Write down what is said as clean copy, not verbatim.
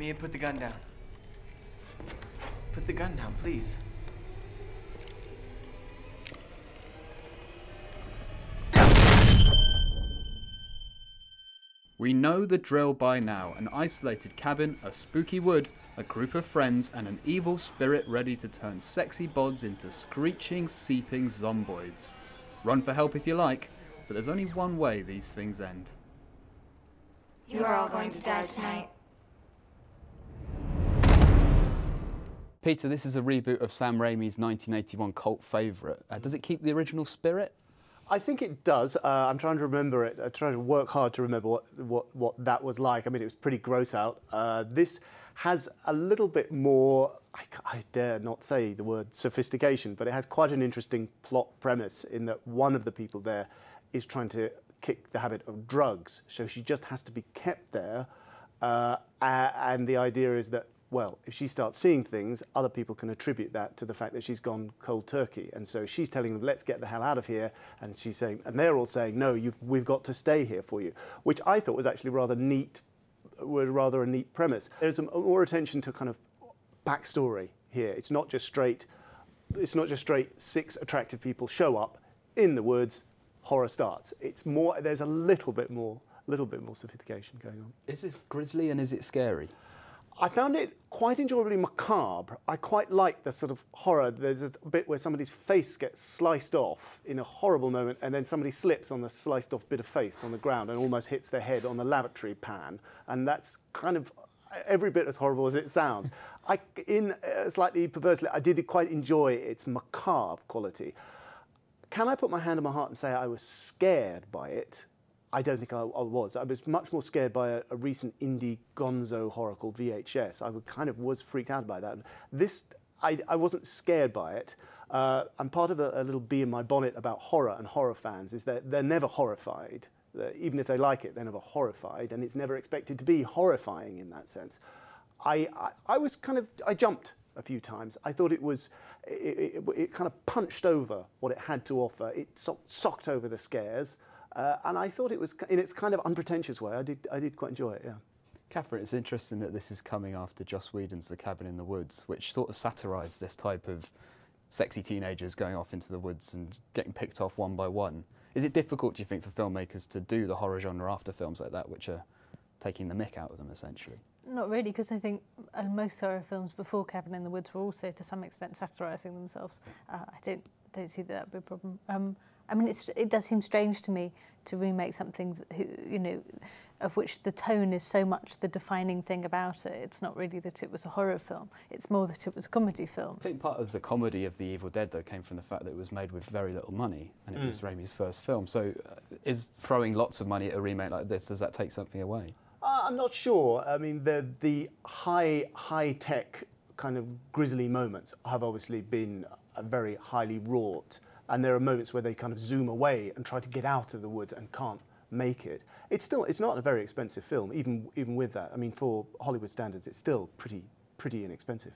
Mia, put the gun down. Put the gun down, please. We know the drill by now. An isolated cabin, a spooky wood, a group of friends, and an evil spirit ready to turn sexy bods into screeching, seeping zomboids. Run for help if you like, but there's only one way these things end. You are all going to die tonight. Peter, this is a reboot of Sam Raimi's 1981 cult favourite. Does it keep the original spirit? I think it does. I'm trying to remember it. I'm trying to work hard to remember what that was like. I mean, it was pretty gross out. This has a little bit more, I dare not say the word sophistication, but it has quite an interesting plot premise in that one of the people there is trying to kick the habit of drugs. So she just has to be kept there. And the idea is that, well, if she starts seeing things, other people can attribute that to the fact that she's gone cold turkey. And so she's telling them, let's get the hell out of here. And she's saying, and they're all saying, no, we've got to stay here for you, which I thought was actually rather a neat premise. There's more attention to kind of backstory here. It's not just straight 6 attractive people show up in the woods, horror starts. It's more, there's a little bit more sophistication going on. Is this grisly and is it scary? I found it quite enjoyably macabre. I quite like the sort of horror. There's a bit where somebody's face gets sliced off in a horrible moment, and then somebody slips on the sliced off bit of face on the ground and almost hits their head on the lavatory pan. And that's kind of every bit as horrible as it sounds. Slightly perversely, I did quite enjoy its macabre quality. Can I put my hand on my heart and say I was scared by it? I don't think I was. I was much more scared by a recent indie gonzo horror called VHS. I was freaked out by that. This, I wasn't scared by it. And part of a little bee in my bonnet about horror and horror fans is that they're never horrified. Even if they like it, they're never horrified, and it's never expected to be horrifying in that sense. I jumped a few times. I thought it kind of punched over what it had to offer. It socked over the scares. And I thought it was, in its kind of unpretentious way, I did quite enjoy it, yeah. Catherine, it's interesting that this is coming after Joss Whedon's The Cabin in the Woods, which sort of satirised this type of sexy teenagers going off into the woods and getting picked off one by one. Is it difficult, do you think, for filmmakers to do the horror genre after films like that, which are taking the mick out of them, essentially? Not really, because I think most horror films before Cabin in the Woods were also, to some extent, satirising themselves. I don't see that would be a problem. I mean, it does seem strange to me to remake something, of which the tone is so much the defining thing about it. It's not really that it was a horror film. It's more that it was a comedy film. I think part of the comedy of The Evil Dead, though, came from the fact that it was made with very little money, and it was Raimi's first film. So is throwing lots of money at a remake like this, does that take something away? I'm not sure. I mean, the high-tech kind of grisly moments have obviously been very highly wrought. And there are moments where they kind of zoom away and try to get out of the woods and can't make it. It's not a very expensive film, even with that. I mean, for Hollywood standards, it's still pretty inexpensive.